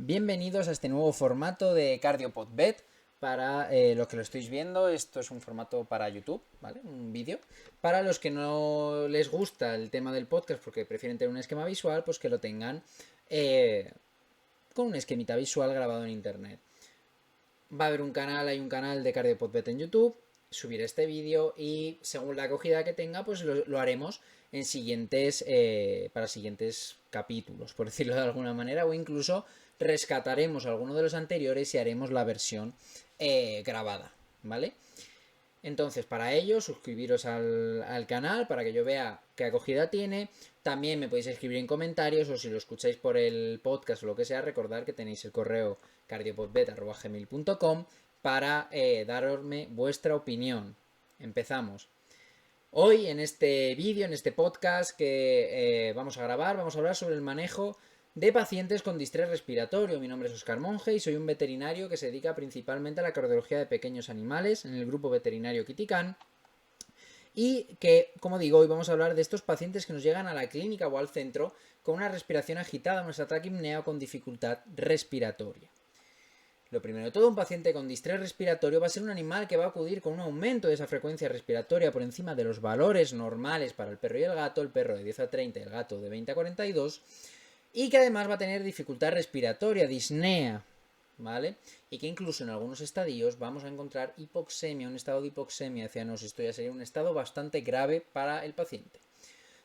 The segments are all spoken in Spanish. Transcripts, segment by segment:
Bienvenidos a este nuevo formato de CardioPodBet. Para los que lo estáis viendo, esto es un formato para YouTube, ¿vale? Un vídeo. Para los que no les gusta el tema del podcast porque prefieren tener un esquema visual, pues que lo tengan con un esquemita visual grabado en internet. Va a haber hay un canal de CardioPodBet en YouTube. Subiré este vídeo y según la acogida que tenga, pues lo haremos en para siguientes capítulos, por decirlo de alguna manera, o incluso rescataremos alguno de los anteriores y haremos la versión grabada, ¿vale? Entonces, para ello, suscribiros al canal para que yo vea qué acogida tiene. También me podéis escribir en comentarios o si lo escucháis por el podcast o lo que sea, recordad que tenéis el correo cardiopodbet@gmail.com para darme vuestra opinión. Empezamos. Hoy en este vídeo, en este podcast que vamos a grabar, vamos a hablar sobre el manejo de pacientes con distrés respiratorio. Mi nombre es Óscar Monge y soy un veterinario que se dedica principalmente a la cardiología de pequeños animales en el grupo veterinario Kitikán. Y que, como digo, hoy vamos a hablar de estos pacientes que nos llegan a la clínica o al centro con una respiración agitada, una taquipnea o con dificultad respiratoria. Lo primero de todo, un paciente con distrés respiratorio va a ser un animal que va a acudir con un aumento de esa frecuencia respiratoria por encima de los valores normales para el perro y el gato, el perro de 10 a 30 y el gato de 20 a 42, y que además va a tener dificultad respiratoria, disnea, ¿vale? Y que incluso en algunos estadios vamos a encontrar hipoxemia, un estado de hipoxemia cianosis. Esto ya sería un estado bastante grave para el paciente.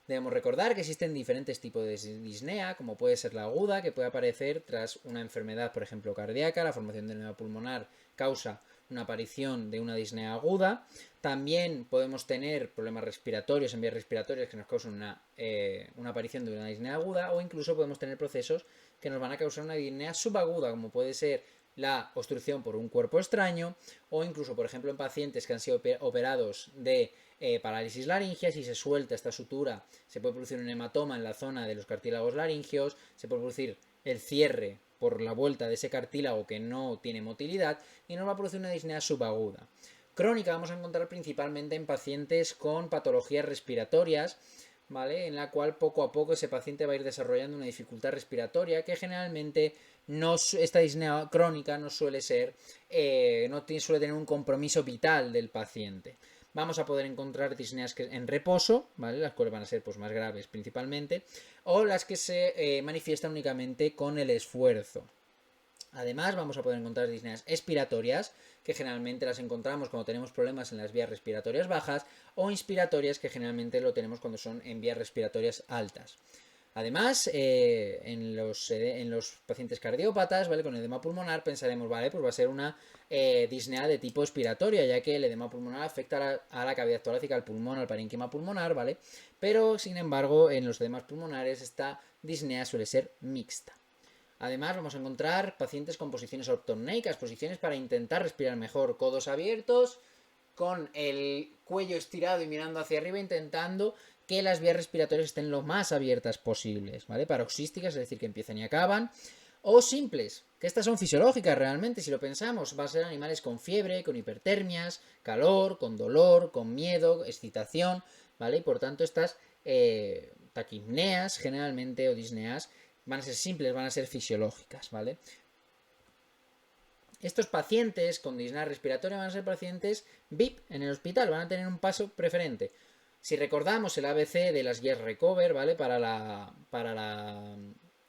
Debemos recordar que existen diferentes tipos de disnea, como puede ser la aguda, que puede aparecer tras una enfermedad, por ejemplo, cardíaca. La formación de edema pulmonar causa una aparición de una disnea aguda. También podemos tener problemas respiratorios en vías respiratorias que nos causan una aparición de una disnea aguda, o incluso podemos tener procesos que nos van a causar una disnea subaguda, como puede ser la obstrucción por un cuerpo extraño, o incluso, por ejemplo, en pacientes que han sido operados de parálisis laringea. Si se suelta esta sutura, se puede producir un hematoma en la zona de los cartílagos laringeos, se puede producir el cierre por la vuelta de ese cartílago que no tiene motilidad y nos va a producir una disnea subaguda. Crónica vamos a encontrar principalmente en pacientes con patologías respiratorias, ¿vale? En la cual poco a poco ese paciente va a ir desarrollando una dificultad respiratoria que generalmente esta disnea crónica no suele suele tener un compromiso vital del paciente. Vamos a poder encontrar disneas en reposo, ¿vale? Las cuales van a ser pues, más graves principalmente, o las que se manifiestan únicamente con el esfuerzo. Además, vamos a poder encontrar disneas expiratorias, que generalmente las encontramos cuando tenemos problemas en las vías respiratorias bajas, o inspiratorias, que generalmente lo tenemos cuando son en vías respiratorias altas. Además, en los pacientes cardiópatas, ¿vale? Con edema pulmonar pensaremos, vale, pues va a ser una disnea de tipo expiratoria, ya que el edema pulmonar afecta a la cavidad torácica, al pulmón, al parénquima pulmonar, ¿vale? Pero, sin embargo, en los edemas pulmonares esta disnea suele ser mixta. Además, vamos a encontrar pacientes con posiciones ortopneicas, posiciones para intentar respirar mejor, codos abiertos, con el cuello estirado y mirando hacia arriba, intentando que las vías respiratorias estén lo más abiertas posibles, ¿vale? Paroxísticas, es decir, que empiezan y acaban, o simples, que estas son fisiológicas realmente, si lo pensamos, va a ser animales con fiebre, con hipertermias, calor, con dolor, con miedo, excitación, ¿vale? Y por tanto estas taquipneas generalmente o disneas van a ser simples, van a ser fisiológicas, ¿vale? Estos pacientes con disnea respiratoria van a ser pacientes VIP en el hospital, van a tener un paso preferente. Si recordamos el ABC de las guías Recover, ¿vale? Para la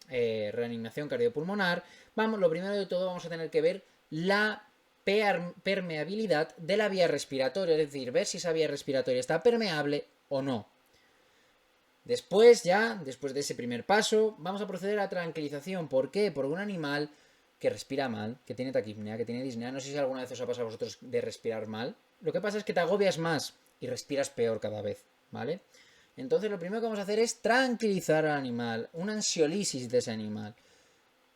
reanimación cardiopulmonar, lo primero de todo vamos a tener que ver la permeabilidad de la vía respiratoria, es decir, ver si esa vía respiratoria está permeable o no. Después de ese primer paso, vamos a proceder a la tranquilización. ¿Por qué? Por un animal que respira mal, que tiene taquipnea, que tiene disnea. No sé si alguna vez os ha pasado a vosotros de respirar mal. Lo que pasa es que te agobias más y respiras peor cada vez, ¿vale? Entonces lo primero que vamos a hacer es tranquilizar al animal, una ansiolisis de ese animal.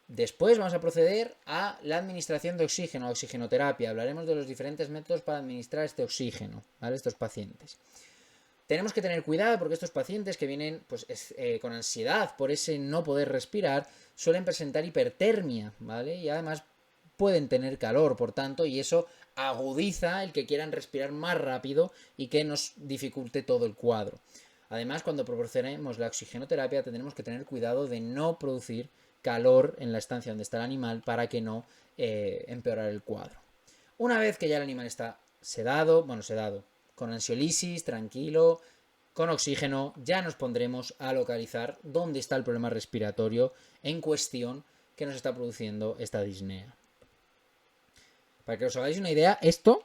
Después vamos a proceder a la administración de oxígeno, oxigenoterapia. Hablaremos de los diferentes métodos para administrar este oxígeno, ¿vale? Estos pacientes. Tenemos que tener cuidado porque estos pacientes que vienen pues, con ansiedad por ese no poder respirar suelen presentar hipertermia, ¿vale? Y además pueden tener calor, por tanto, y eso agudiza el que quieran respirar más rápido y que nos dificulte todo el cuadro. Además, cuando proporcionemos la oxigenoterapia tendremos que tener cuidado de no producir calor en la estancia donde está el animal para que no empeorar el cuadro. Una vez que ya el animal está sedado, con ansiolisis, tranquilo, con oxígeno, ya nos pondremos a localizar dónde está el problema respiratorio en cuestión que nos está produciendo esta disnea. Para que os hagáis una idea, esto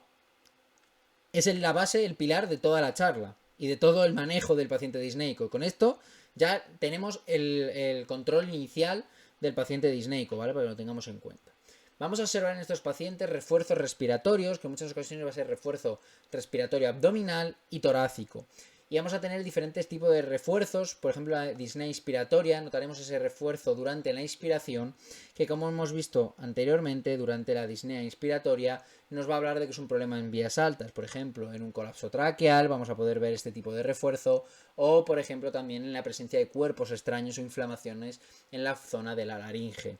es la base, el pilar de toda la charla y de todo el manejo del paciente disneico. Con esto ya tenemos el control inicial del paciente disneico, ¿vale? Para que lo tengamos en cuenta. Vamos a observar en estos pacientes refuerzos respiratorios, que en muchas ocasiones va a ser refuerzo respiratorio abdominal y torácico. Y vamos a tener diferentes tipos de refuerzos, por ejemplo la disnea inspiratoria, notaremos ese refuerzo durante la inspiración, que como hemos visto anteriormente, durante la disnea inspiratoria nos va a hablar de que es un problema en vías altas, por ejemplo en un colapso traqueal vamos a poder ver este tipo de refuerzo, o por ejemplo también en la presencia de cuerpos extraños o inflamaciones en la zona de la laringe.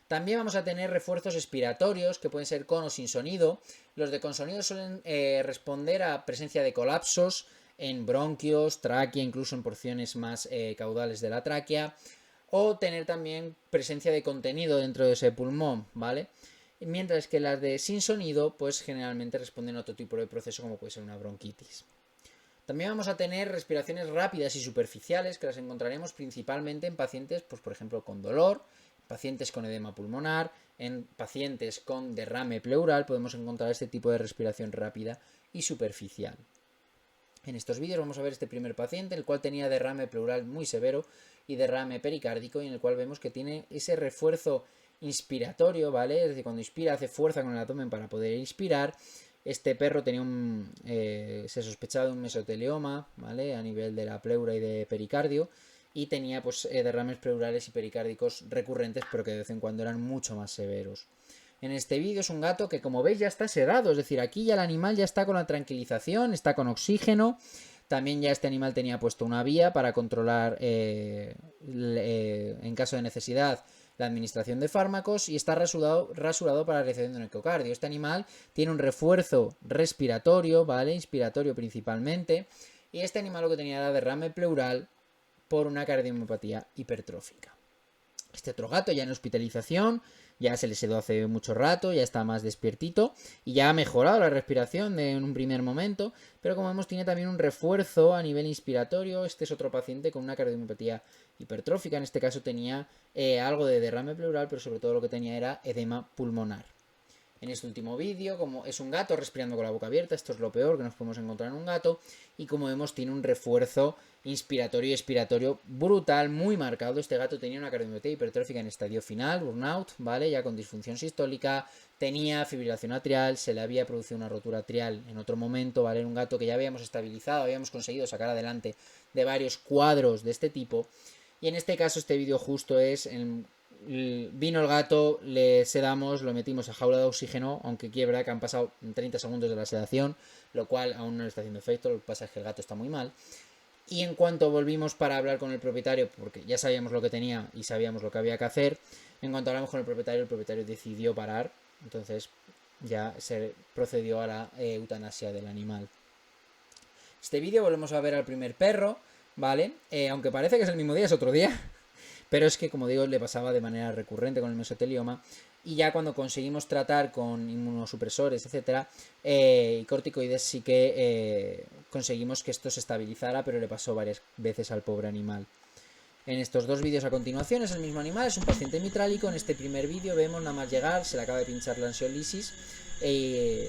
También vamos a tener refuerzos expiratorios, que pueden ser con o sin sonido. Los de con sonido suelen responder a presencia de colapsos en bronquios, tráquea, incluso en porciones más caudales de la tráquea, o tener también presencia de contenido dentro de ese pulmón, ¿vale? Mientras que las de sin sonido, pues generalmente responden a otro tipo de proceso, como puede ser una bronquitis. También vamos a tener respiraciones rápidas y superficiales, que las encontraremos principalmente en pacientes, pues por ejemplo, con dolor, pacientes con edema pulmonar, en pacientes con derrame pleural podemos encontrar este tipo de respiración rápida y superficial. En estos vídeos vamos a ver este primer paciente, el cual tenía derrame pleural muy severo y derrame pericárdico, y en el cual vemos que tiene ese refuerzo inspiratorio, ¿vale? Es decir, cuando inspira hace fuerza con el abdomen para poder inspirar. Este perro tenía se sospechaba de un mesotelioma, ¿vale? A nivel de la pleura y de pericardio, y tenía pues derrames pleurales y pericárdicos recurrentes, pero que de vez en cuando eran mucho más severos. En este vídeo es un gato que, como veis, ya está sedado, es decir, aquí ya el animal ya está con la tranquilización, está con oxígeno. También ya este animal tenía puesto una vía para controlar, en caso de necesidad, la administración de fármacos, y está rasurado para la realización de un ecocardio. Este animal tiene un refuerzo respiratorio, ¿vale? Inspiratorio principalmente, y este animal lo que tenía era derrame pleural por una cardiomiopatía hipertrófica. Este otro gato ya en hospitalización, ya se le sedó hace mucho rato, ya está más despiertito y ya ha mejorado la respiración en un primer momento, pero como vemos tiene también un refuerzo a nivel inspiratorio. Este es otro paciente con una cardiomiopatía hipertrófica, en este caso tenía algo de derrame pleural, pero sobre todo lo que tenía era edema pulmonar. En este último vídeo, como es un gato respirando con la boca abierta, esto es lo peor que nos podemos encontrar en un gato, y como vemos tiene un refuerzo inspiratorio y expiratorio brutal, muy marcado. Este gato tenía una cardiomiopatía hipertrófica en estadio final, burnout, ¿vale? Ya con disfunción sistólica, tenía fibrilación atrial, se le había producido una rotura atrial en otro momento, ¿vale? Era un gato que ya habíamos estabilizado, habíamos conseguido sacar adelante de varios cuadros de este tipo, y en este caso este vídeo justo es vino el gato, le sedamos, lo metimos a jaula de oxígeno, aunque quiebra, que han pasado 30 segundos de la sedación, lo cual aún no le está haciendo efecto. Lo que pasa es que el gato está muy mal. Y en cuanto volvimos para hablar con el propietario, porque ya sabíamos lo que tenía y sabíamos lo que había que hacer, en cuanto hablamos con el propietario decidió parar. Entonces ya se procedió a la eutanasia del animal. Este vídeo volvemos a ver al primer perro, ¿vale? Aunque parece que es el mismo día, es otro día. Pero es que, como digo, le pasaba de manera recurrente con el mesotelioma, y ya cuando conseguimos tratar con inmunosupresores, etcétera, y corticoides, sí que conseguimos que esto se estabilizara, pero le pasó varias veces al pobre animal. En estos dos vídeos a continuación es el mismo animal, es un paciente mitrálico. En este primer vídeo vemos nada más llegar, se le acaba de pinchar la ansiolisis y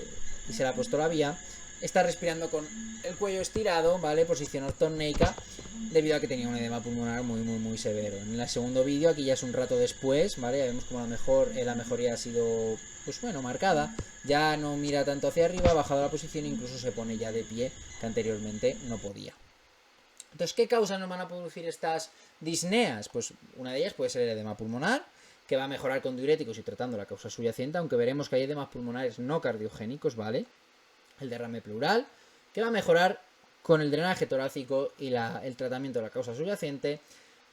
se le ha puesto la vía. Está respirando con el cuello estirado, ¿vale? Posición ortopneica, debido a que tenía un edema pulmonar muy severo. En el segundo vídeo, aquí ya es un rato después, ¿vale? Ya vemos como la mejoría ha sido, pues bueno, marcada. Ya no mira tanto hacia arriba, ha bajado la posición e incluso se pone ya de pie, que anteriormente no podía. Entonces, ¿qué causas nos van a producir estas disneas? Pues una de ellas puede ser el edema pulmonar, que va a mejorar con diuréticos y tratando la causa subyacente, aunque veremos que hay edemas pulmonares no cardiogénicos, ¿vale? El derrame pleural, que va a mejorar con el drenaje torácico y el tratamiento de la causa subyacente,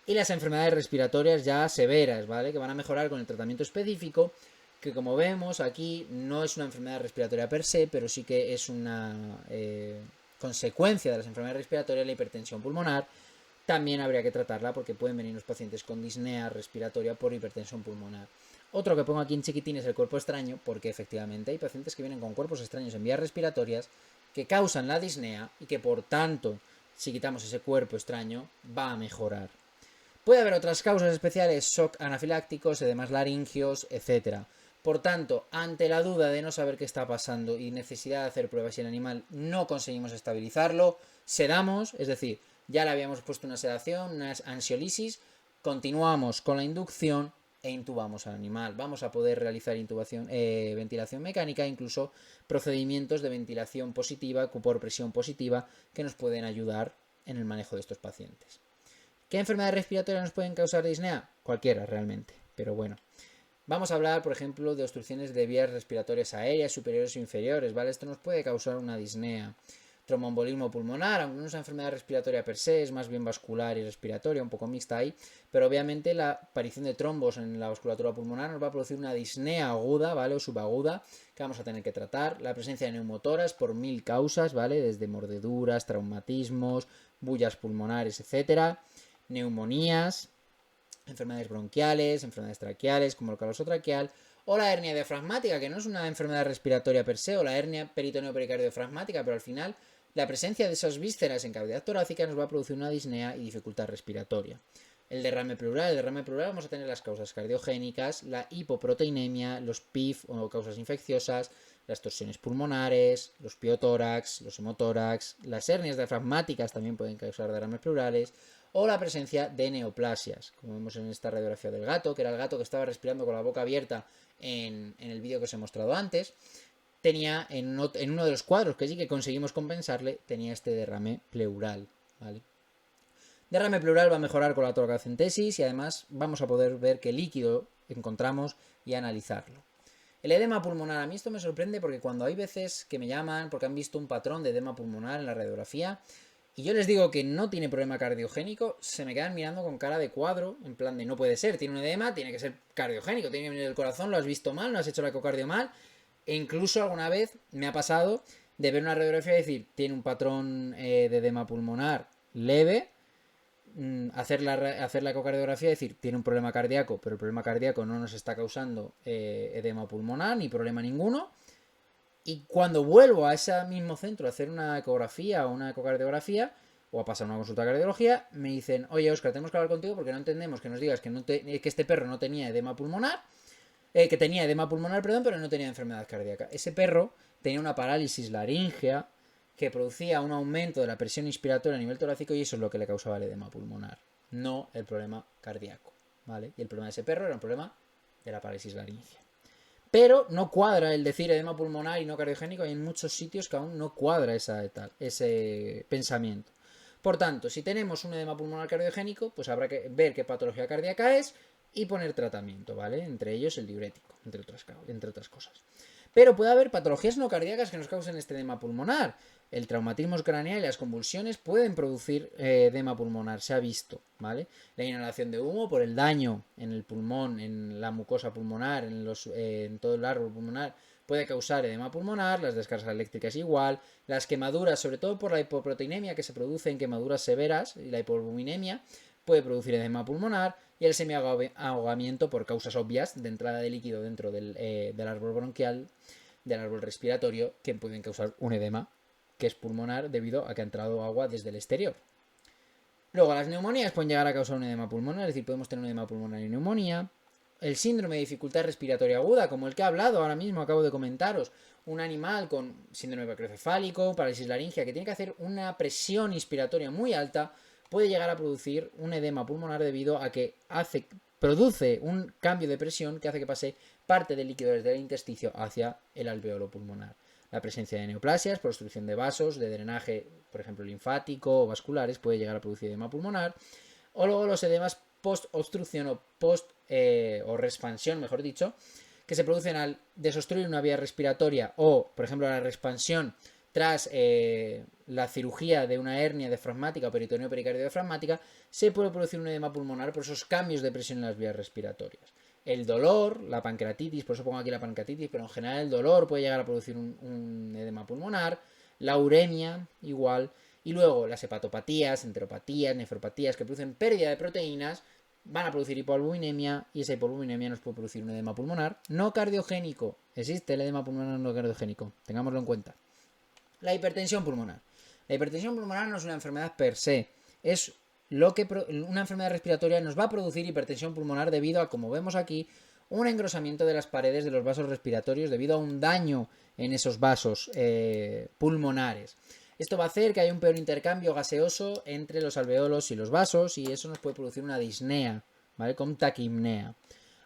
y las enfermedades respiratorias ya severas, ¿vale? Que van a mejorar con el tratamiento específico, que como vemos aquí no es una enfermedad respiratoria per se, pero sí que es una consecuencia de las enfermedades respiratorias, la hipertensión pulmonar, también habría que tratarla porque pueden venir los pacientes con disnea respiratoria por hipertensión pulmonar. Otro que pongo aquí en chiquitín es el cuerpo extraño, porque efectivamente hay pacientes que vienen con cuerpos extraños en vías respiratorias que causan la disnea y que por tanto, si quitamos ese cuerpo extraño, va a mejorar. Puede haber otras causas especiales, shock anafilácticos, edemas laringios, etc. Por tanto, ante la duda de no saber qué está pasando y necesidad de hacer pruebas y el animal no conseguimos estabilizarlo, sedamos, es decir, ya le habíamos puesto una sedación, una ansiolisis, continuamos con la inducción e intubamos al animal. Vamos a poder realizar ventilación mecánica, incluso procedimientos de ventilación positiva por presión positiva que nos pueden ayudar en el manejo de estos pacientes. ¿Qué enfermedades respiratorias nos pueden causar disnea? Cualquiera realmente, pero bueno. Vamos a hablar, por ejemplo, de obstrucciones de vías respiratorias aéreas superiores o inferiores, ¿vale? Esto nos puede causar una disnea. Tromboembolismo pulmonar, aunque no es una enfermedad respiratoria per se, es más bien vascular y respiratoria, un poco mixta ahí, pero obviamente la aparición de trombos en la vasculatura pulmonar nos va a producir una disnea aguda, ¿vale? O subaguda, que vamos a tener que tratar. La presencia de neumotoras por 1000 causas, ¿vale? Desde mordeduras, traumatismos, bullas pulmonares, etcétera. Neumonías, enfermedades bronquiales, enfermedades traqueales como el caloso traqueal, o la hernia diafragmática, que no es una enfermedad respiratoria per se, o la hernia peritoneo-pericardiofragmática, pero al final la presencia de esas vísceras en cavidad torácica nos va a producir una disnea y dificultad respiratoria. El derrame pleural vamos a tener las causas cardiogénicas, la hipoproteinemia, los PIF o causas infecciosas, las torsiones pulmonares, los piotórax, los hemotórax, las hernias diafragmáticas también pueden causar derrames pleurales, o la presencia de neoplasias, como vemos en esta radiografía del gato, que era el gato que estaba respirando con la boca abierta en el vídeo que os he mostrado antes. Tenía en uno de los cuadros que sí que conseguimos compensarle, tenía este derrame pleural, ¿vale? Derrame pleural va a mejorar con la toracentesis y además vamos a poder ver qué líquido encontramos y analizarlo. El edema pulmonar, a mí esto me sorprende porque cuando hay veces que me llaman porque han visto un patrón de edema pulmonar en la radiografía y yo les digo que no tiene problema cardiogénico, se me quedan mirando con cara de cuadro, en plan de no puede ser, tiene un edema, tiene que ser cardiogénico, tiene que venir del corazón, lo has visto mal, no has hecho el ecocardio mal, e incluso alguna vez me ha pasado de ver una radiografía y decir, tiene un patrón de edema pulmonar leve, hacer la ecocardiografía y decir, tiene un problema cardíaco, pero el problema cardíaco no nos está causando edema pulmonar ni problema ninguno. Y cuando vuelvo a ese mismo centro a hacer una ecografía o una ecocardiografía o a pasar una consulta de cardiología, me dicen, oye Óscar, tenemos que hablar contigo porque no entendemos que nos digas que este perro no tenía edema pulmonar, que tenía edema pulmonar, perdón, pero no tenía enfermedad cardíaca. Ese perro tenía una parálisis laríngea que producía un aumento de la presión inspiratoria a nivel torácico y eso es lo que le causaba el edema pulmonar, no el problema cardíaco, ¿vale? Y el problema de ese perro era un problema de la parálisis laríngea. Pero no cuadra el decir edema pulmonar y no cardiogénico, hay en muchos sitios que aún no cuadra ese pensamiento. Por tanto, si tenemos un edema pulmonar cardiogénico, pues habrá que ver qué patología cardíaca es y poner tratamiento, ¿vale? Entre ellos el diurético, entre otras cosas. Pero puede haber patologías no cardíacas que nos causen este edema pulmonar. El traumatismo craneal y las convulsiones pueden producir edema pulmonar, se ha visto, ¿vale? La inhalación de humo por el daño en el pulmón, en la mucosa pulmonar, en todo el árbol pulmonar, puede causar edema pulmonar, las descargas eléctricas igual, las quemaduras, sobre todo por la hipoproteinemia que se produce en quemaduras severas y la hipoalbuminemia, puede producir edema pulmonar, y el semiahogamiento por causas obvias de entrada de líquido dentro del árbol bronquial, del árbol respiratorio, que pueden causar un edema que es pulmonar debido a que ha entrado agua desde el exterior. Luego, las neumonías pueden llegar a causar un edema pulmonar, es decir, podemos tener un edema pulmonar y neumonía. El síndrome de dificultad respiratoria aguda, como el que he hablado ahora mismo, acabo de comentaros, un animal con síndrome pancreocefálico, parálisis laringea, que tiene que hacer una presión inspiratoria muy alta, puede llegar a producir un edema pulmonar debido a que produce un cambio de presión que hace que pase parte del líquido desde el intersticio hacia el alveolo pulmonar. La presencia de neoplasias por obstrucción de vasos, de drenaje, por ejemplo, linfático o vasculares, puede llegar a producir edema pulmonar. O luego los edemas post-obstrucción o o reexpansión, mejor dicho, que se producen al desobstruir una vía respiratoria o, por ejemplo, la reexpansión tras la cirugía de una hernia diafragmática o peritoneo pericardio diafragmática, se puede producir un edema pulmonar por esos cambios de presión en las vías respiratorias. El dolor, la pancreatitis, por eso pongo aquí la pancreatitis, pero en general el dolor puede llegar a producir un edema pulmonar, la uremia igual, Y luego las hepatopatías, enteropatías, nefropatías que producen pérdida de proteínas van a producir hipoalbuminemia y esa hipoalbuminemia nos puede producir un edema pulmonar no cardiogénico. Existe el edema pulmonar no cardiogénico, tengámoslo en cuenta. La hipertensión pulmonar. La hipertensión pulmonar no es una enfermedad per se, es una enfermedad respiratoria nos va a producir hipertensión pulmonar debido a, como vemos aquí, un engrosamiento de las paredes de los vasos respiratorios debido a un daño en esos vasos pulmonares. Esto va a hacer que haya un peor intercambio gaseoso entre los alveolos y los vasos y eso nos puede producir una disnea, ¿vale? Con taquipnea.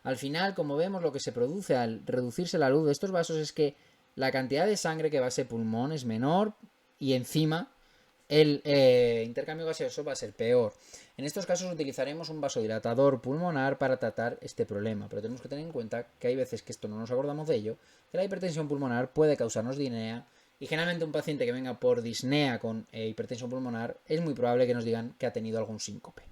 Al final, como vemos, lo que se produce al reducirse la luz de estos vasos es que la cantidad de sangre que va a ese pulmón es menor y encima el intercambio gaseoso va a ser peor. En estos casos utilizaremos un vasodilatador pulmonar para tratar este problema, pero tenemos que tener en cuenta que hay veces que esto no nos acordamos de ello, que la hipertensión pulmonar puede causarnos disnea y generalmente un paciente que venga por disnea con hipertensión pulmonar es muy probable que nos digan que ha tenido algún síncope.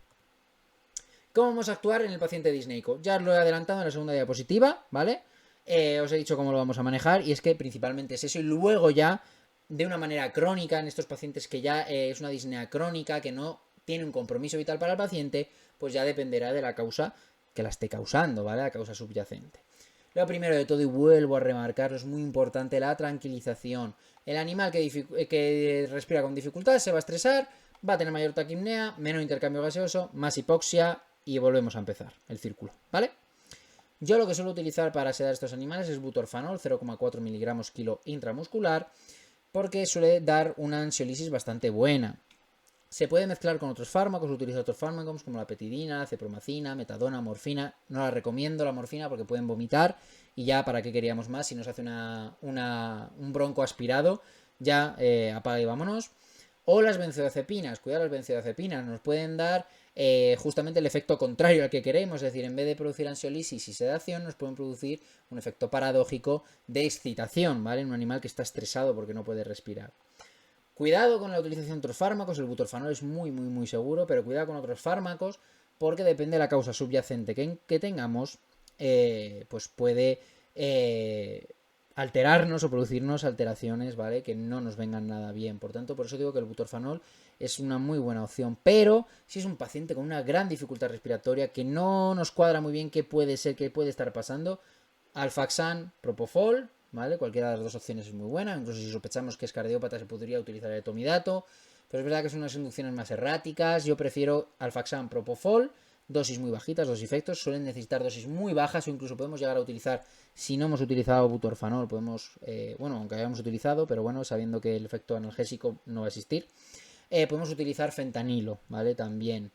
¿Cómo vamos a actuar en el paciente disneico? Ya os lo he adelantado en la segunda diapositiva, ¿vale? Os he dicho cómo lo vamos a manejar y es que principalmente es eso y luego ya de una manera crónica en estos pacientes que ya es una disnea crónica que no tiene un compromiso vital para el paciente, pues ya dependerá de la causa que la esté causando, ¿vale? La causa subyacente. Lo primero de todo, y vuelvo a remarcarlo, es muy importante la tranquilización. El animal que respira con dificultad se va a estresar, va a tener mayor taquipnea, menos intercambio gaseoso, más hipoxia y volvemos a empezar el círculo, ¿vale? Yo lo que suelo utilizar para sedar estos animales es butorfanol, 0,4 miligramos kilo intramuscular, porque suele dar una ansiolisis bastante buena. Se puede mezclar con otros fármacos, utiliza otros fármacos como la petidina, la cepromacina, metadona, morfina. No la recomiendo la morfina porque pueden vomitar y ya para qué queríamos más si nos hace un bronco aspirado, ya apaga y vámonos. O las benzodiazepinas, cuidado, las benzodiazepinas nos pueden dar justamente el efecto contrario al que queremos, es decir, en vez de producir ansiolisis y sedación, nos pueden producir un efecto paradójico de excitación, ¿vale? En un animal que está estresado porque no puede respirar. Cuidado con la utilización de otros fármacos, el butorfanol es muy seguro, pero cuidado con otros fármacos porque depende de la causa subyacente que tengamos, pues puede alterarnos o producirnos alteraciones, ¿vale? Que no nos vengan nada bien. Por tanto, por eso digo que el butorfanol es una muy buena opción. Pero si es un paciente con una gran dificultad respiratoria que no nos cuadra muy bien qué puede ser, qué puede estar pasando, Alfaxan, Propofol, ¿vale? Cualquiera de las dos opciones es muy buena. Incluso si sospechamos que es cardiópata se podría utilizar el etomidato. Pero es verdad que son unas inducciones más erráticas. Yo prefiero Alfaxan, Propofol. Dosis muy bajitas, los efectos suelen necesitar dosis muy bajas o incluso podemos llegar a utilizar, si no hemos utilizado butorfanol, podemos, aunque hayamos utilizado, pero bueno, sabiendo que el efecto analgésico no va a existir, podemos utilizar fentanilo, ¿vale? También.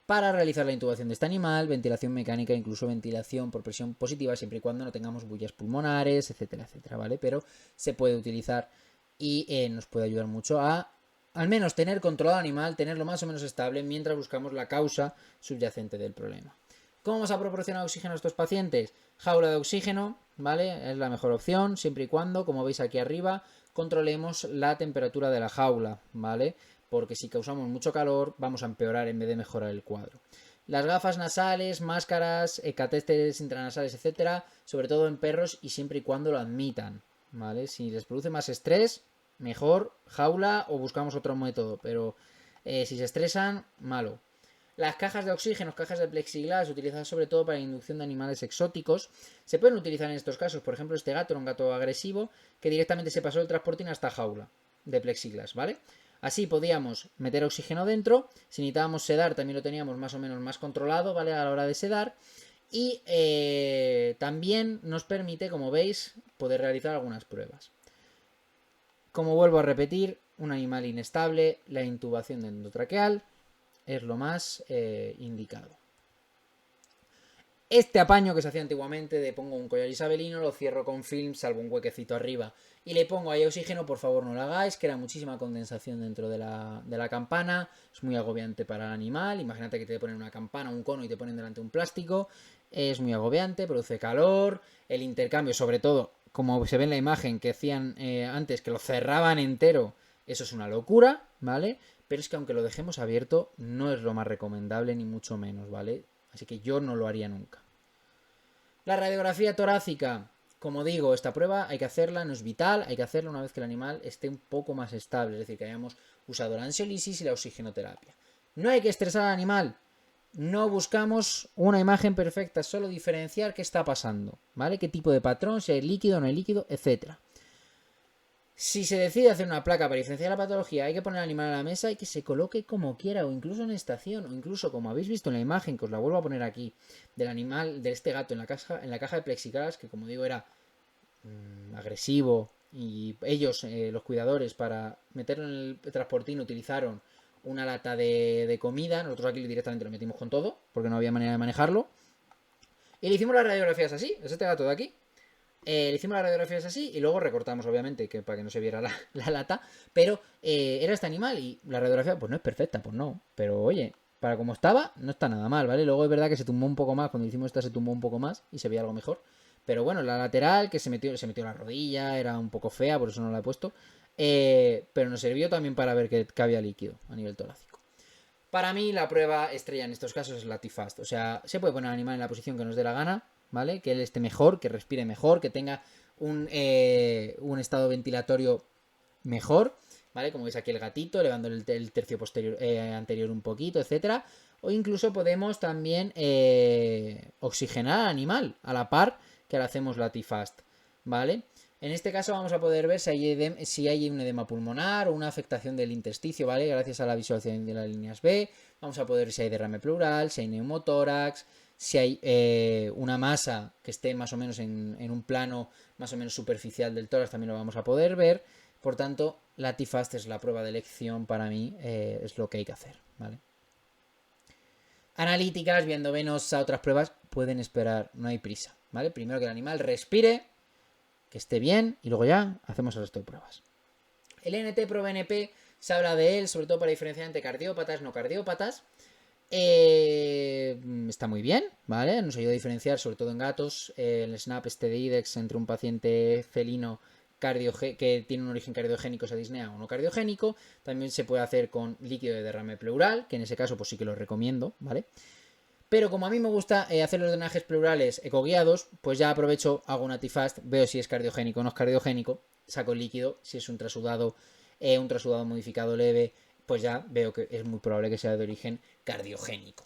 Para realizar la intubación de este animal, ventilación mecánica, incluso ventilación por presión positiva, siempre y cuando no tengamos bullas pulmonares, etcétera, ¿vale? Pero se puede utilizar y nos puede ayudar mucho a al menos tener controlado al animal, tenerlo más o menos estable mientras buscamos la causa subyacente del problema. ¿Cómo vamos a proporcionar oxígeno a estos pacientes? Jaula de oxígeno, ¿vale? Es la mejor opción, siempre y cuando, como veis aquí arriba, controlemos la temperatura de la jaula, ¿vale? Porque si causamos mucho calor, vamos a empeorar en vez de mejorar el cuadro. Las gafas nasales, máscaras, catéteres intranasales, etcétera, sobre todo en perros y siempre y cuando lo admitan, ¿vale? Si les produce más estrés, mejor jaula o buscamos otro método, pero si se estresan, malo. Las cajas de oxígeno, cajas de plexiglas, utilizadas sobre todo para la inducción de animales exóticos, se pueden utilizar en estos casos. Por ejemplo, este gato era un gato agresivo que directamente se pasó el transportín hasta jaula de plexiglas, ¿vale? Así podíamos meter oxígeno dentro, si necesitábamos sedar también lo teníamos más o menos más controlado, ¿vale? A la hora de sedar. Y también nos permite, como veis, poder realizar algunas pruebas. Como vuelvo a repetir, un animal inestable, la intubación de endotraqueal es lo más indicado. Este apaño que se hacía antiguamente de pongo un collar isabelino, lo cierro con film, salvo un huequecito arriba y le pongo ahí oxígeno, por favor no lo hagáis, que era muchísima condensación dentro de la campana, es muy agobiante para el animal. Imagínate que te ponen una campana, un cono y te ponen delante un plástico, es muy agobiante, produce calor, el intercambio, sobre todo, como se ve en la imagen que hacían antes, que lo cerraban entero, eso es una locura, ¿vale? Pero es que aunque lo dejemos abierto, no es lo más recomendable, ni mucho menos, ¿vale? Así que yo no lo haría nunca. La radiografía torácica. como digo, esta prueba hay que hacerla, no es vital, hay que hacerla una vez que el animal esté un poco más estable, es decir, que hayamos usado la ansiolisis y la oxigenoterapia. No hay que estresar al animal, no buscamos una imagen perfecta, solo diferenciar qué está pasando, ¿vale? Qué tipo de patrón, si hay líquido o no hay líquido, etc. Si se decide hacer una placa para diferenciar la patología, hay que poner al animal a la mesa y que se coloque como quiera, o incluso en estación, o incluso como habéis visto en la imagen, que os la vuelvo a poner aquí, del animal, de este gato en la caja de plexiglas, que como digo era agresivo, y ellos, los cuidadores, para meterlo en el transportín utilizaron una lata de comida, nosotros aquí directamente lo metimos con todo, porque no había manera de manejarlo, y le hicimos las radiografías así, es este gato de aquí. Le hicimos las radiografías así y luego recortamos, obviamente, que para que no se viera la lata. Pero era este animal y la radiografía, pues no es perfecta, pues no. Pero oye, para como estaba, no está nada mal, ¿vale? Luego es verdad que se tumbó un poco más, cuando hicimos esta se tumbó un poco más y se veía algo mejor. Pero bueno, la lateral, que se metió la rodilla, era un poco fea, por eso no la he puesto. Pero nos sirvió también para ver que había líquido a nivel torácico. Para mí, la prueba estrella en estos casos es la T-Fast. O sea, se puede poner al animal en la posición que nos dé la gana, ¿vale? Que él esté mejor, que respire mejor, que tenga un estado ventilatorio mejor, ¿vale? Como veis aquí el gatito, elevando el tercio posterior, anterior un poquito, etcétera. O incluso podemos también oxigenar al animal a la par que le hacemos la T-Fast, ¿vale? En este caso vamos a poder ver si hay un edema pulmonar o una afectación del intersticio, ¿vale? Gracias a la visualización de las líneas B. Vamos a poder ver si hay derrame pleural, si hay neumotórax, si hay una masa que esté más o menos en un plano más o menos superficial del tórax, también lo vamos a poder ver. Por tanto, la T-Fast es la prueba de elección para mí, es lo que hay que hacer, ¿vale? Analíticas, viendo venosa, otras pruebas, pueden esperar, no hay prisa, ¿vale? Primero que el animal respire, que esté bien, y luego ya hacemos el resto de pruebas. El NT-proBNP se habla de él, sobre todo para diferenciar entre cardiópatas y no cardiópatas. Está muy bien, ¿vale? Nos ayuda a diferenciar, sobre todo en gatos, el SNAP este de IDEX entre un paciente felino que tiene un origen cardiogénico, esa disnea o no cardiogénico. También se puede hacer con líquido de derrame pleural, que en ese caso pues sí que lo recomiendo, ¿vale? Pero como a mí me gusta hacer los drenajes pleurales ecoguiados, pues ya aprovecho, hago una T-Fast, veo si es cardiogénico o no es cardiogénico, saco el líquido, si es un trasudado modificado leve, pues ya veo que es muy probable que sea de origen cardiogénico.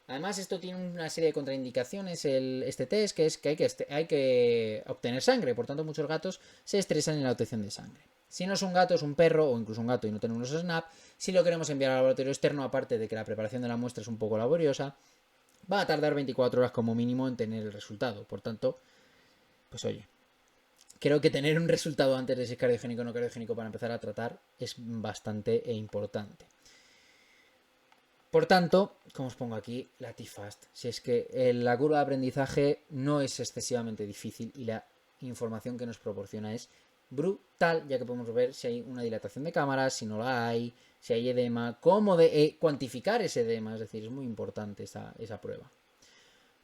Además, esto tiene una serie de contraindicaciones, este test, que es que hay que obtener sangre, por tanto muchos gatos se estresan en la obtención de sangre. Si no es un gato, es un perro o incluso un gato y no tenemos SNAP, si lo queremos enviar al laboratorio externo, aparte de que la preparación de la muestra es un poco laboriosa, va a tardar 24 horas como mínimo en tener el resultado. Por tanto, pues oye, creo que tener un resultado antes de si es cardiogénico o no cardiogénico para empezar a tratar es bastante importante. Por tanto, como os pongo aquí, la T-Fast. Si es que la curva de aprendizaje no es excesivamente difícil y la información que nos proporciona es brutal, ya que podemos ver si hay una dilatación de cámaras, si no la hay, si hay edema, cómo cuantificar ese edema, es decir, es muy importante esa prueba.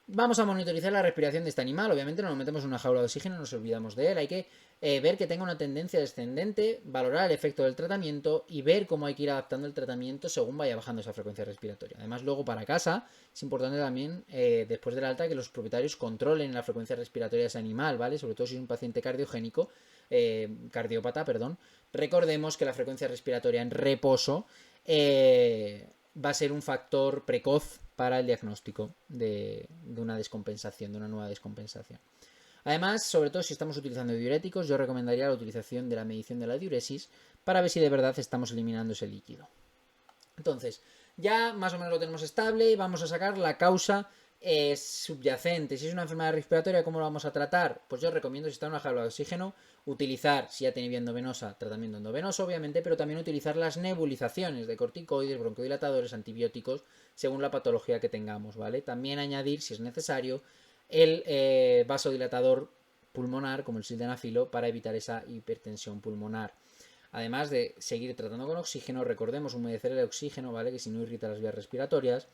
Vamos a monitorizar la respiración de este animal, obviamente no lo metemos en una jaula de oxígeno, no nos olvidamos de él, hay que ver que tenga una tendencia descendente, valorar el efecto del tratamiento y ver cómo hay que ir adaptando el tratamiento según vaya bajando esa frecuencia respiratoria. Además, luego para casa es importante también, después del alta, que los propietarios controlen la frecuencia respiratoria de ese animal, ¿vale? Sobre todo si es un paciente cardiópata, perdón. Recordemos que la frecuencia respiratoria en reposo va a ser un factor precoz para el diagnóstico de una descompensación, de una nueva descompensación. Además, sobre todo si estamos utilizando diuréticos, yo recomendaría la utilización de la medición de la diuresis para ver si de verdad estamos eliminando ese líquido. Entonces, ya más o menos lo tenemos estable y vamos a sacar la causa subyacente. Si es una enfermedad respiratoria, ¿cómo lo vamos a tratar? Pues yo recomiendo, si está en una jaula de oxígeno, utilizar, si ya tiene vía endovenosa, tratamiento endovenoso, obviamente, pero también utilizar las nebulizaciones de corticoides, broncodilatadores, antibióticos, según la patología que tengamos, ¿vale? También añadir, si es necesario, el vasodilatador pulmonar, como el sildenafilo, para evitar esa hipertensión pulmonar. Además de seguir tratando con oxígeno, recordemos humedecer el oxígeno, ¿vale? Que si no irrita las vías respiratorias.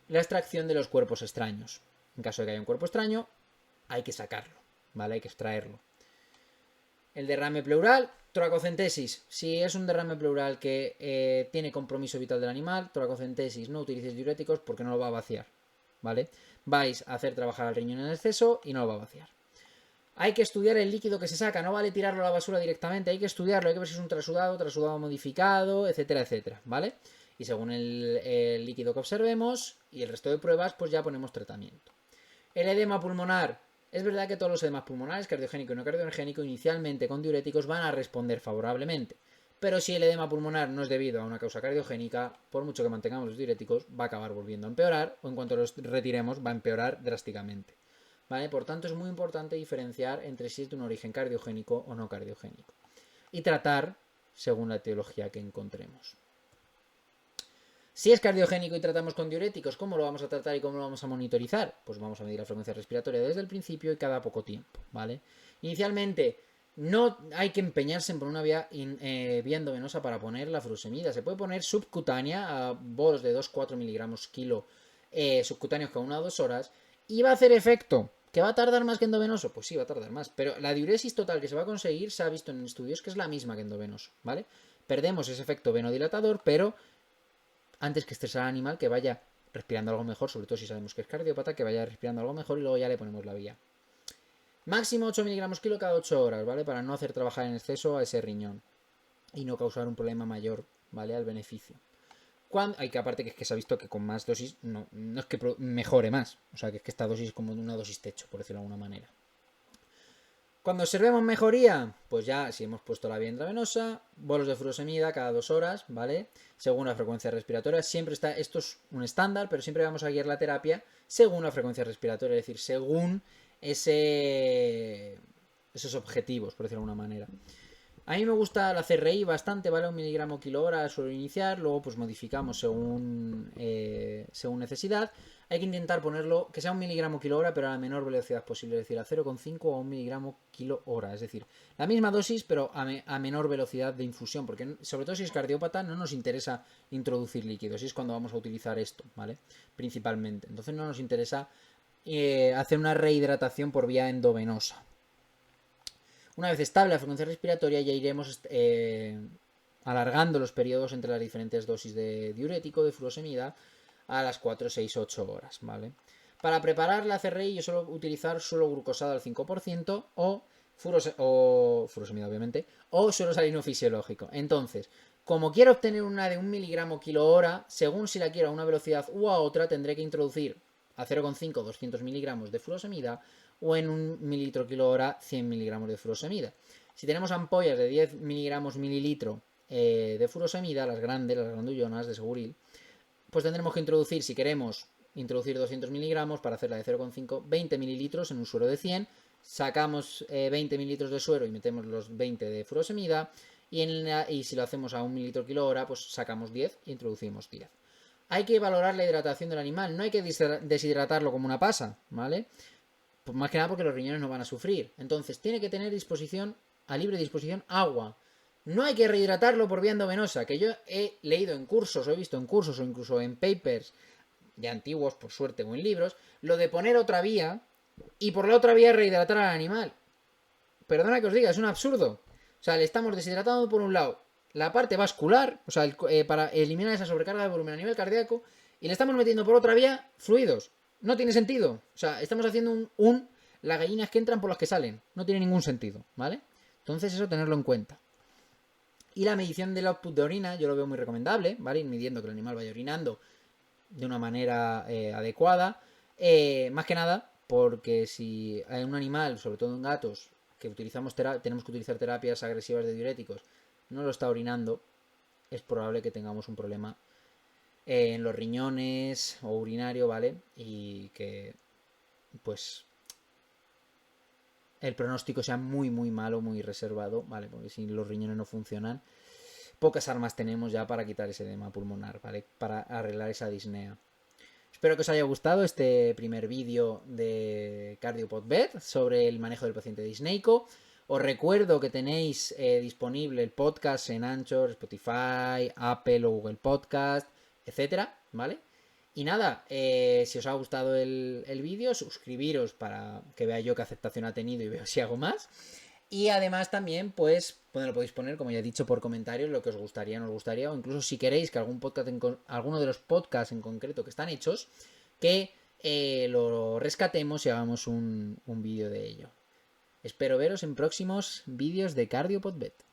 La extracción de los cuerpos extraños. En caso de que haya un cuerpo extraño, hay que sacarlo, ¿vale? Hay que extraerlo. El derrame pleural, toracocentesis. Si es un derrame pleural que tiene compromiso vital del animal, toracocentesis, no utilicéis diuréticos porque no lo va a vaciar, ¿vale? Vais a hacer trabajar al riñón en exceso y no lo va a vaciar. Hay que estudiar el líquido que se saca, no vale tirarlo a la basura directamente, hay que estudiarlo, hay que ver si es un trasudado modificado, etcétera, etcétera, ¿vale? Y según el líquido que observemos y el resto de pruebas, pues ya ponemos tratamiento. El edema pulmonar. Es verdad que todos los edemas pulmonares, cardiogénico y no cardiogénico, inicialmente con diuréticos van a responder favorablemente. Pero si el edema pulmonar no es debido a una causa cardiogénica, por mucho que mantengamos los diuréticos, va a acabar volviendo a empeorar, o en cuanto los retiremos, va a empeorar drásticamente. ¿Vale? Por tanto, es muy importante diferenciar entre si es de un origen cardiogénico o no cardiogénico. Y tratar según la etiología que encontremos. Si es cardiogénico y tratamos con diuréticos, ¿cómo lo vamos a tratar y cómo lo vamos a monitorizar? Pues vamos a medir la frecuencia respiratoria desde el principio y cada poco tiempo, ¿vale? Inicialmente, no hay que empeñarse en poner una vía endovenosa para poner la furosemida. Se puede poner subcutánea a bolos de 2-4 miligramos kilo subcutáneos cada 1 o 2 horas y va a hacer efecto. ¿Que va a tardar más que endovenoso? Pues sí, va a tardar más. Pero la diuresis total que se va a conseguir se ha visto en estudios que es la misma que endovenoso, ¿vale? Perdemos ese efecto venodilatador, pero antes que estresar al animal, que vaya respirando algo mejor, sobre todo si sabemos que es cardiópata, que vaya respirando algo mejor y luego ya le ponemos la vía. Máximo 8 miligramos kilo cada 8 horas, ¿vale? Para no hacer trabajar en exceso a ese riñón y no causar un problema mayor, ¿vale? Al beneficio. Hay que aparte que es que se ha visto que con más dosis no es que mejore más, o sea que es que esta dosis es como una dosis techo, por decirlo de alguna manera. Cuando observemos mejoría, pues ya si hemos puesto la vía intravenosa, bolos de furosemida cada 2 horas, ¿vale? Según la frecuencia respiratoria, siempre está, esto es un estándar, pero siempre vamos a guiar la terapia según la frecuencia respiratoria, es decir, según esos objetivos, por decirlo de alguna manera. A mí me gusta la CRI bastante, ¿vale? 1 miligramo kilo hora suelo iniciar, luego pues modificamos según necesidad. Hay que intentar ponerlo que sea 1 miligramo kilo hora, pero a la menor velocidad posible, es decir, a 0,5 o 1 miligramo kilo hora. Es decir, la misma dosis, pero a menor velocidad de infusión, porque sobre todo si es cardiópata no nos interesa introducir líquidos, y es cuando vamos a utilizar esto, ¿vale? Principalmente. Entonces no nos interesa hacer una rehidratación por vía endovenosa. Una vez estable la frecuencia respiratoria, ya iremos alargando los periodos entre las diferentes dosis de diurético, de furosemida, a las 4, 6, 8 horas, ¿vale? Para preparar la CRI yo suelo utilizar solo glucosada al 5% o furosemida, obviamente, o suelo salino fisiológico. Entonces, como quiero obtener una de 1 miligramo kilo hora, según si la quiero a una velocidad u a otra, tendré que introducir a 0,5 200 miligramos de furosemida o en 1 mililitro kilo hora 100 miligramos de furosemida. Si tenemos ampollas de 10 miligramos mililitro de furosemida, las grandes, las grandullonas de Seguril, pues tendremos que introducir, si queremos introducir 200 miligramos para hacerla de 0,5, 20 mililitros en un suero de 100, sacamos 20 mililitros de suero y metemos los 20 de furosemida, y si lo hacemos a 1 mililitro kilo hora, pues sacamos 10 e introducimos 10. Hay que valorar la hidratación del animal, no hay que deshidratarlo como una pasa, ¿vale? Pues más que nada porque los riñones no van a sufrir. Entonces tiene que tener a libre disposición agua. No hay que rehidratarlo por vía endovenosa, que yo he leído en cursos, o he visto en cursos, o incluso en papers ya antiguos, por suerte, o en libros, lo de poner otra vía y por la otra vía rehidratar al animal. Perdona que os diga, es un absurdo. O sea, le estamos deshidratando por un lado la parte vascular, o sea, para eliminar esa sobrecarga de volumen a nivel cardíaco, y le estamos metiendo por otra vía fluidos. No tiene sentido. O sea, estamos haciendo las gallinas que entran por las que salen. No tiene ningún sentido, ¿vale? Entonces eso tenerlo en cuenta. Y la medición del output de orina yo lo veo muy recomendable, ¿vale? Ir midiendo que el animal vaya orinando de una manera adecuada. Más que nada porque si hay un animal, sobre todo en gatos, que tenemos que utilizar terapias agresivas de diuréticos, no lo está orinando, es probable que tengamos un problema en los riñones o urinario, ¿vale? Y que pues el pronóstico sea muy muy malo, muy reservado, ¿vale? Porque si los riñones no funcionan, pocas armas tenemos ya para quitar ese edema pulmonar, ¿vale? Para arreglar esa disnea. Espero que os haya gustado este primer vídeo de CardioPodVet sobre el manejo del paciente disneico. Os recuerdo que tenéis disponible el podcast en Anchor, Spotify, Apple o Google Podcast, etcétera, ¿vale? Y nada, si os ha gustado el vídeo, suscribiros para que vea yo qué aceptación ha tenido y veo si hago más. Y además también, pues, lo podéis poner, como ya he dicho, por comentarios lo que os gustaría, no os gustaría, o incluso si queréis que alguno de los podcasts en concreto que están hechos, que lo rescatemos y hagamos un vídeo de ello. Espero veros en próximos vídeos de CardioPodBet.